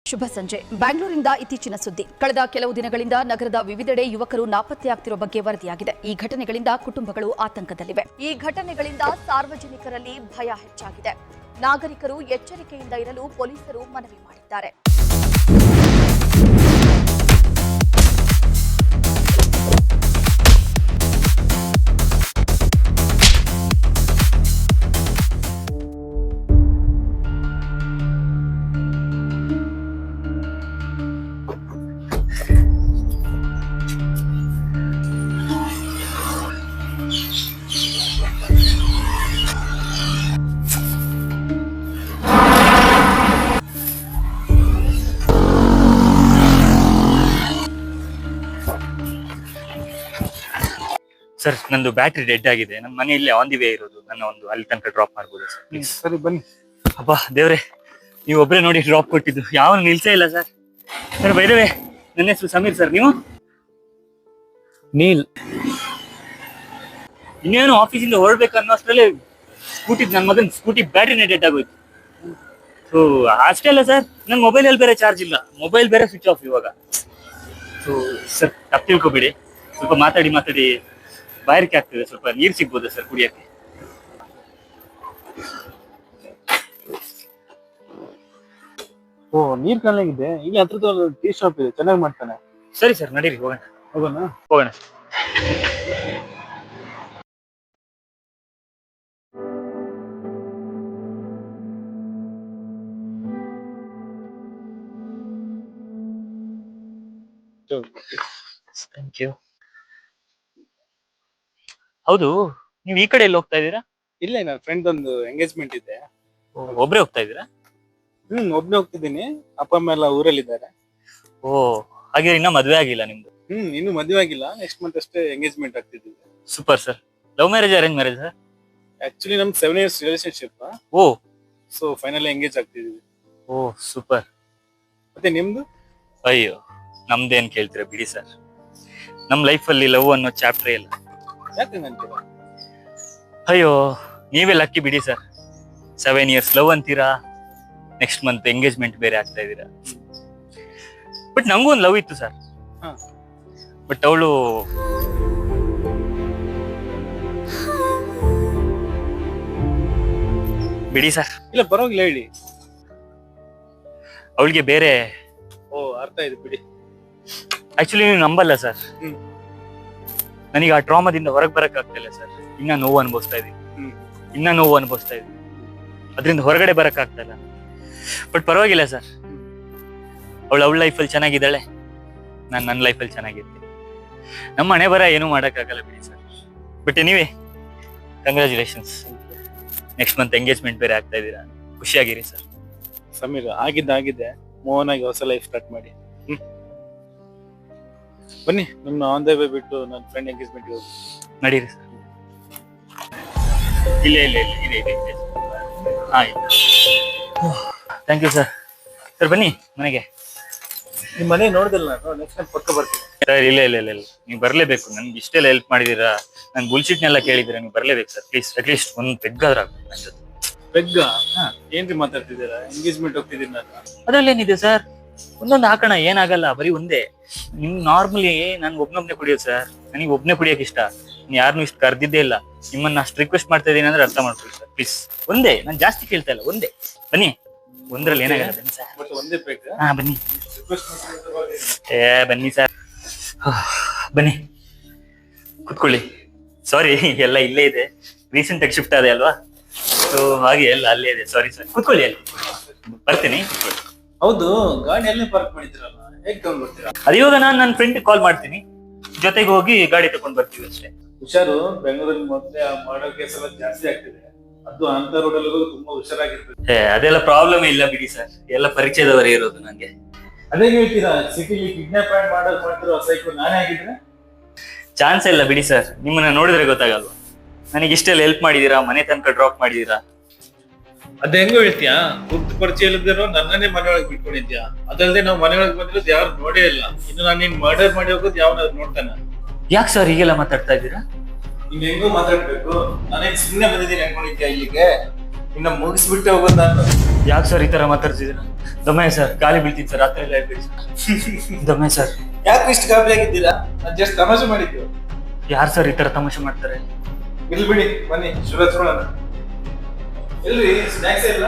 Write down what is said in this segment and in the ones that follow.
ಶುಭ ಸಂಜೆ. ಬೆಂಗಳೂರಿನಿಂದ ಇತ್ತೀಚಿನ ಸುದ್ದಿ. ಕಳೆದ ಕೆಲವು ದಿನಗಳಿಂದ ನಗರದ ವಿವಿಧೆಡೆ ಯುವಕರು ನಾಪತ್ತೆಯಾಗುತ್ತಿರುವ ಬಗ್ಗೆ ವರದಿಯಾಗಿದೆ. ಈ ಘಟನೆಗಳಿಂದ ಕುಟುಂಬಗಳು ಆತಂಕದಲ್ಲಿವೆ. ಈ ಘಟನೆಗಳಿಂದ ಸಾರ್ವಜನಿಕರಲ್ಲಿ ಭಯ ಹೆಚ್ಚಾಗಿದೆ. ನಾಗರಿಕರು ಎಚ್ಚರಿಕೆಯಿಂದ ಇರಲು ಪೊಲೀಸರು ಮನವಿ ಮಾಡಿದ್ದಾರೆ. ಸರ್, ನಂದು ಬ್ಯಾಟ್ರಿ ಡೆಡ್ ಆಗಿದೆ. ನನ್ನ ಮನೆಯಲ್ಲಿ ಆನ್ ದಿ ವೇ ಇರೋದು. ನನ್ನ ಒಂದು ಅಲ್ಲಿ ತನಕ ಡ್ರಾಪ್ ಮಾಡ್ಬೋದು ಸರ್, ಪ್ಲೀಸ್? ಸರಿ ಬನ್ನಿ. ಅಬ್ಬಾ ದೇವ್ರೆ, ನೀವು ಒಬ್ಬರೇ ನೋಡಿ ಡ್ರಾಪ್ ಕೊಟ್ಟಿದ್ದು, ಯಾವ ನಿಲ್ಸೇ ಇಲ್ಲ ಸರ್. ಸರ್ ಬೈದವೆ, ನನ್ನ ಹೆಸರು ಸಮೀರ್ ಸರ್. ನೀವು? ನೀಲ್. ಇನ್ನೇನು ಆಫೀಸಿಂದ ಹೊರಡ್ಬೇಕು ಅನ್ನೋ ಅಷ್ಟರಲ್ಲೇ ನನ್ನ ಮಗನ ಸ್ಕೂಟಿ ಬ್ಯಾಟ್ರಿನೇ ಡೆಡ್ ಆಗೋಯ್ತು. ಸೊ ಅಷ್ಟೇ ಅಲ್ಲ ಸರ್, ನನ್ನ ಮೊಬೈಲಲ್ಲಿ ಬೇರೆ ಚಾರ್ಜ್ ಇಲ್ಲ, ಮೊಬೈಲ್ ಬೇರೆ ಸ್ವಿಚ್ ಆಫ್ ಇವಾಗ. ಸೊ ಸರ್, ತಪ್ಪು ತಿಳ್ಕೊಬೇಡಿ. ಸ್ವಲ್ಪ ಮಾತಾಡಿ ಬಾಯಾರಿಕೆ ಆಗ್ತದೆ. ಸ್ವಲ್ಪ ನೀರು ಸಿಗ್ಬೋದಾ ಸರ್ ಕುಡಿಯಕ್ಕೆ? ಓ, ನೀರ್ ಕಾಣಲಾಗಿದೆ. ಇಲ್ಲಿ ಹತ್ರದ ಟೀ ಶಾಪ್ ಇದೆ, ಚೆನ್ನಾಗಿ ಮಾಡ್ತಾನೆ. ಸರಿ ಸರ್, ನಡೀರಿ ಹೋಗೋಣ. ಹೋಗೋಣ. Thank you. ಹೌದು, ನೀವು ಈ ಕಡೆ ಎಲ್ಲಿ ಹೋಗ್ತಾ ಇದ್ದೀರಾ? ಇಲ್ಲ, ನನ್ನ ಫ್ರೆಂಡ್ ಒಂದು ಎಂಗೇಜ್ಮೆಂಟ್ ಇದೆ. ಒಬ್ರೇ ಹೋಗ್ತಾ ಇದ್ದೀರಾ? ಒಬ್ನೇ ಹೋಗ್ತಿದ್ದೀನಿ. ಅಪ್ಪ ಅಮ್ಮ ಎಲ್ಲ ಊರಲ್ಲಿದ್ದಾರೆ. ಓ, ಹಾಗೆ ಇನ್ನ ಮದ್ವೆ ಆಗಿಲ್ಲ ನಿಮ್ದು? ಇನ್ನು ಮದುವೆ ಆಗಿಲ್ಲ. ನೆಕ್ಸ್ಟ್ ಮಂತ್ ಅಷ್ಟೇ ಎಂಗೇಜ್ಮೆಂಟ್ ಆಗ್ತಿದ್ದೀವಿ. Super sir. Love marriage, arrange marriage sir? Actually ನಮ್ದು 7 years relationship. Oh, so finally engage ಆಗ್ತಿದ್ದೀವಿ. Oh super. ಮತ್ತೆ ನಿಮ್ದು? ಅಯ್ಯೋ, ನಮ್ದೇನ್ ಕೇಳ್ತೀರಾ ಬಿಡಿ ಸರ್. ನಮ್ ಲೈಫ್ ಅಲ್ಲಿ ಲವ್ ಅನ್ನೋ ಚಾಪ್ಟರ್ ಇಲ್ಲ. ಯಾಕೆ ಅಂತೀರಾ? ಅಯ್ಯೋ, ನೀವೇ ಲಕ್ಕಿ ಬಿಡಿ ಸರ್. 7 years ಲವ್ ಅಂತೀರಾ, ನೆಕ್ಸ್ಟ್ ಮಂತ್ ಎಂಗೇಜ್ಮೆಂಟ್ ಬೇರೆ ಆಗ್ತಾ ಇದೀರಾ. ಬಟ್ ನಂಗೂ ಒಂದು ಲವ್ ಇತ್ತು ಸರ್. ಬಟ್ ಅವಳು ಬಿಡಿ ಸರ್. ಇಲ್ಲ ಪರವಾಗಿಲ್ಲ, ಹೇಳಿ. ಅವಳಿಗೆ ಬೇರೆ. ಓ, ಅರ್ಥ ಇದೆ ಬಿಡಿ. ಆಕ್ಚುಲಿ ನೀವು ನಂಬಲ್ಲ ಸರ್, ನನಗೆ ಆ ಟ್ರಾಮಾದಿಂದ ಹೊರಗೆ ಬರಕ್ ಆಗ್ತಿಲ್ಲ ಸರ್. ಇನ್ನ ನೋವು ಅನುಭವಿಸ್ತಾ ಇದೀನಿ. ಅದರಿಂದ ಹೊರಗಡೆ ಬರಕ್ ಆಗ್ತಾ ಇಲ್ಲ. ಬಟ್ ಪರವಾಗಿಲ್ಲ ಸರ್, ಅವಳ ಲೈಫಲ್ಲಿ ಚೆನ್ನಾಗಿದ್ದಾಳೆ, ನಾನು ನನ್ನ ಲೈಫಲ್ಲಿ ಚೆನ್ನಾಗಿರ್ತೀನಿ. ನಮ್ಮ ಹಣೆ ಬರ ಏನೂ ಮಾಡಕ್ಕಾಗಲ್ಲ ಬಿಡಿ sir. But anyway, congratulations. Next month engagement ಬೇರೆ ಆಗ್ತಾ ಇದ್ದೀರಾ, ಖುಷಿಯಾಗಿರಿ ಸರ್. ಸಮೀರ್, ಆಗಿದೆ ಮೋಹನ್ ಆಗಿ ಹೊಸ ಲೈಫ್ ಸ್ಟಾರ್ಟ್ ಮಾಡಿ. ಬನ್ನಿ, ನಿಮ್ಮ ಆನ್ ದ ವೇ ಬಿಟ್ಟು ನನ್ನ ಫ್ರೆಂಡ್ ಎಂಗೇಜ್ಮೆಂಟ್ ಹೋಗಿ ನಡೀರಿ ಸರ್. ಇಲ್ಲ. Thank you sir. ಸರ್ ಬನ್ನಿ ಮನೆಗೆ. ನಿಮ್ಮ ಮನೆ ನೋಡಿದಿಲ್ಲ ನಾನು, ನೆಕ್ಸ್ಟ್ ಟೈಮ್ ಪಕ್ಕ ಬರ್ತೀನಿ. ಸರ್ ಇಲ್ಲ, ನೀವು ಬರ್ಲೇಬೇಕು. ನನ್ಗೆ ಇಷ್ಟೆಲ್ಲ ಹೆಲ್ಪ್ ಮಾಡಿದೀರಾ, ನನ್ ಬುಲ್ಶಿಟ್ನೆಲ್ಲ ಕೇಳಿದೀರಾ, ನೀವು ಬರ್ಲೇಬೇಕು ಸರ್. ಪ್ಲೀಸ್, ಅಟ್ಲೀಸ್ಟ್ ಒಂದು ಪೆಗ್ಗಾದ್ರೂ ಆಗ್ಬೇಕು ನನ್ನ ಜೊತೆ. ಪೆಗ್ಗ? ಏನ್ರಿ ಮಾತಾಡ್ತಿದ್ದೀರಾ? ಎಂಗೇಜ್ಮೆಂಟ್ ಹೋಗ್ತಿದ್ದೀನಿ ನಾನು. ಅದ್ರಲ್ಲೇನಿದೆ ಸರ್, ಒಂದೊಂದು ಹಾಕೋಣ, ಏನಾಗಲ್ಲ. ಬರೀ ಒಂದೇ. ನಿಮ್ ನಾರ್ಮಲಿ ನಾನು ಒಬ್ನೊಬ್ನೇ ಕುಡಿಯೋದು ಸರ್. ನನಗೆ ಒಬ್ನೇ ಕುಡಿಯಕ್ ಇಷ್ಟ. ಯಾರನ್ನೂ ಇಷ್ಟು ಕರ್ದಿದ್ದೇ ಇಲ್ಲ. ನಿಮ್ಮನ್ನ ಅಷ್ಟು ರಿಕ್ವೆಸ್ಟ್ ಮಾಡ್ತಾ ಇದೀನಿ ಅಂದ್ರೆ ಅರ್ಥ ಮಾಡ್ಕೊಳ್ಳಿ ಸರ್, ಪ್ಲೀಸ್. ಒಂದೇ, ನಾನು ಜಾಸ್ತಿ ಕೇಳ್ತಾ ಇಲ್ಲ, ಒಂದೇ. ಬನ್ನಿ, ಒಂದ್ರಲ್ಲಿ ಏನಾಗಲ್ಲ. ಬನ್ನಿ ಸರ್. ಬಟ್ ಒಂದೇ ಪೆಗ್? ಹಾ ಬನ್ನಿ. ಬನ್ನಿ ಸರ್, ಬನ್ನಿ ಕುತ್ಕೊಳ್ಳಿ. ಸಾರಿ, ಎಲ್ಲ ಇಲ್ಲೇ ಇದೆ. ರೀಸೆಂಟ್ ಆಗಿ ಶಿಫ್ಟ್ ಆದೆ ಅಲ್ವಾ, ಸೊ ಹಾಗೆ ಎಲ್ಲ ಅಲ್ಲೇ ಇದೆ. ಸಾರಿ ಸರ್, ಕುತ್ಕೊಳ್ಳಿ. ಅಲ್ಲಿ ಬರ್ತೀನಿ. ಹೌದು, ಗಾಡಿ ಅಲ್ಲೇ ಪಾರ್ಕ್ ಮಾಡಿದ್ರಲ್ಲ, ಹೇಗೆ ತಗೊಂಡ್ ಬರ್ತೀರಾ? ಅದು ಇವಾಗ ನಾನು ನನ್ನ ಫ್ರೆಂಡ್ ಕಾಲ್ ಮಾಡ್ತೀನಿ, ಜೊತೆಗೆ ಹೋಗಿ ಗಾಡಿ ತಗೊಂಡ್ ಬರ್ತೀವಿ ಅಷ್ಟೇ. ಹುಷಾರು, ಬೆಂಗಳೂರಲ್ಲಿ ಮೊದಲೇ ಮಾಡೋ ಕೇಸ್ ಎಲ್ಲ ಜಾಸ್ತಿ ಆಗ್ತಿದೆ. ಅದು ಅಂತ ರೋಡಲ್ಲಿ ತುಂಬಾ ಹುಷಾರಾಗಿರ್ತದೆ. ಅದೆಲ್ಲ ಪ್ರಾಬ್ಲಮ್ ಇಲ್ಲ ಬಿಡಿ ಸರ್, ಎಲ್ಲ ಪರಿಚಯದವರೇ ಇರೋದು ನಂಗೆ. ಅದೇ ಹೇಳ್ತೀರಾ, ಸಿಟಿಲಿ ಕಿಡ್ನಾಪ್ ಮಾಡ್ತಿರೋ ಸೈಕಲ್ ನಾನೇ ಆಗಿದ್ರೆ? ಚಾನ್ಸ್ ಇಲ್ಲ ಬಿಡಿ ಸರ್, ನಿಮ್ಮನ್ನ ನೋಡಿದ್ರೆ ಗೊತ್ತಾಗಲ್ವಾ. ನನಗೆ ಇಷ್ಟೆಲ್ಲ ಹೆಲ್ಪ್ ಮಾಡಿದೀರಾ, ಮನೆ ತನಕ ಡ್ರಾಪ್ ಮಾಡಿದೀರಾ. ಅದ ಹೆಂಗೋ ಹೇಳ್ತೀಯಾ? ಗುರ್ತು ಪರಿಚಯ ಇಲ್ಲದಿರೋ ನನ್ನನ್ನೇ ಮನೆ ಒಳಗೆ ಬಿಟ್ಕೊಂಡಿದ್ಯಾ. ಅದಲ್ಲದೆ ನಾವು ಮನೆ ಒಳಗೆ ಬಂದಿರೋದು ಯಾರು ನೋಡೇ ಇಲ್ಲ. ಇನ್ನು ನಾನು ನಿನ್ ಮರ್ಡರ್ ಮಾಡಿ ಹೋಗೋದು ಯಾವನಾದ್ರು ನೋಡ್ತಾನ? ಯಾಕೆ ಸರ್ ಹೀಗೆಲ್ಲ ಮಾತಾಡ್ತಾ ಇದ್ದೀರಾ? ಇನ್ ಹೆಂಗೋ ಮಾತಾಡ್ಬೇಕು. ನಾನೇನ್ ಸುಮ್ಮನೆ ಬಂದಿದ್ದೀನಿ ಅನ್ಕೊಂಡಿದ್ಯಾ ಇಲ್ಲಿಗೆ? ಇನ್ನ ಮುಗಿಸ್ಬಿಟ್ಟೆ ಹೋಗೋದು ನಾನು. ಯಾಕೆ ಸರ್ ಈ ತರ ಮಾತಾಡ್ತಿದ್ದೀರಾ? ದಮ್ಮಯ್ಯ ಸರ್, ಗಾಳಿ ಬೀಳ್ತೀನಿ ಸರ್, ರಾತ್ರಿ ಎಲ್ಲ ಹೇಳ್ಬೇಡಿ ಸರ್. ದಮ್ಮಯ್ಯ ಸರ್, ಯಾಕೆ ಇಷ್ಟು ಗಾಬರಿ ಆಗಿದ್ದೀರಾ? ನಾನು ಜಸ್ಟ್ ತಮಾಷೆ ಮಾಡಿದ್ದು. ಯಾರು ಸರ್ ಈ ತರ ತಮಾಷೆ ಮಾಡ್ತಾರೆ? ಇಲ್ಲಿ ಬಿಡಿ, ಬನ್ನಿ ಶುರು ಹಚ್ಕೊಳ್ಳೋಣ. ಎಲ್ರಿ ಸ್ನಾಕ್ಸ್ ಇಲ್ಲ?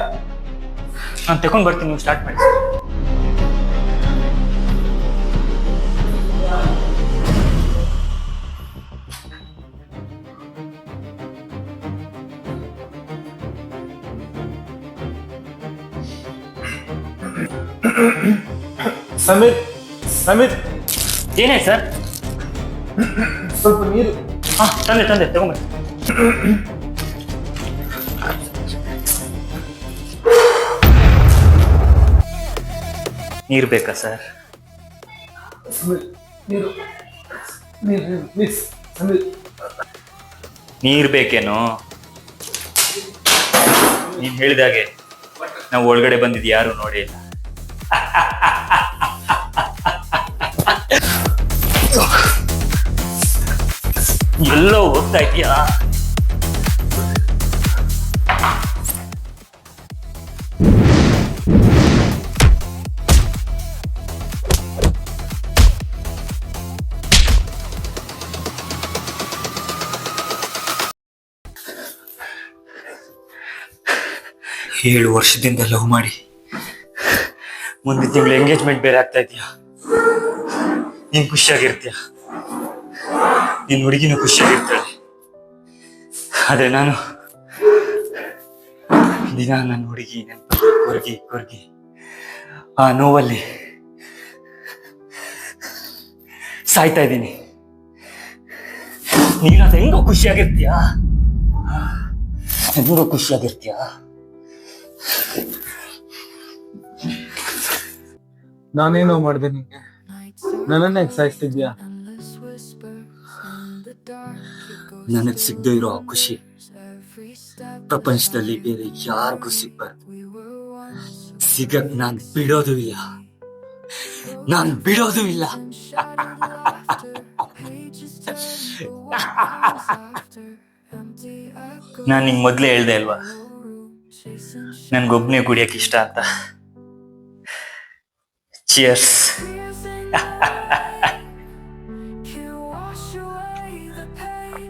ನಾನು ತಗೊಂಡ್ ಬರ್ತೀನಿ, ನೀವು ಸ್ಟಾರ್ಟ್ ಮಾಡಿ ಸರ್. ಸಮೀರ್, ಸಮೀರ್, ಏನಾಯ್ತು ಸರ್? ಸ್ವಲ್ಪ ನೀರು. ಹಾ, ತಂದೆ ತಗೊಂಬರ್ತೀನಿ. ನೀರು ಬೇಕಾ ಸರ್? ಸಮೀರ್, ನೀರು, ನೀರು, ಪ್ಲೀಸ್. ಸಮೀರ್, ನೀರು ಬೇಕೇನೋ? ನೀನ್ ಹೇಳಿದಾಗೆ ನಾವು ಒಳಗಡೆ ಬಂದಿದ್ದು ಯಾರು ನೋಡಿ ಇಲ್ಲ. ಎಲ್ಲೋ ಹೋಗ್ತಾ ಇದೀಯಾ? ಏಳು ವರ್ಷದಿಂದ ಲವ್ ಮಾಡಿ ಮುಂದಿನ ತಿಂಗಳು ಎಂಗೇಜ್ಮೆಂಟ್ ಬೇರೆ ಆಗ್ತಾ ಇದೆಯಾ? ನೀನ್ ಖುಷಿಯಾಗಿರ್ತೀಯ, ನಿನ್ ಹುಡುಗಿನೂ ಖುಷಿಯಾಗಿರ್ತಾಳೆ. ಆದ್ರೆ ನಾನು ದಿನ ನನ್ನ ಹುಡುಗಿ ನೆನಪಲ್ಲಿ ಕೊರ್ಗಿ ಆ ನೋವಲ್ಲಿ ಸಾಯ್ತಾ ಇದ್ದೀನಿ. ನೀನದು ಹೆಂಗೋ ಖುಷಿಯಾಗಿರ್ತೀಯ, ಹೆಂಗೋ ಖುಷಿಯಾಗಿರ್ತೀಯ. ನಾನೇನೋ ಮಾಡಿದೆ ನಿಂಗೆ? ನನ್ನನ್ನೇ ಸಾಯಿಸ್ತಿದ್ಯಾ? ನನಗ್ ಸಿಗದೆ ಇರೋ ಆ ಖುಷಿ ಪ್ರಪಂಚದಲ್ಲಿ ಬೇರೆ ಯಾರಿಗೂ ಸಿಗ್ಬಾರ್ದು. ಸಿಗಕ್ ನಾನ್ ಬಿಡೋದು ಇಲ್ಲ. ನಾನ್ ನಿಂಗ್ ಮೊದ್ಲೇ ಹೇಳ್ದೆ ಅಲ್ವಾ, ನನ್ಗೊಬ್ನೇ ಕುಡಿಯಕ್ ಇಷ್ಟ ಅಂತ. Cheers. You wash away the pain.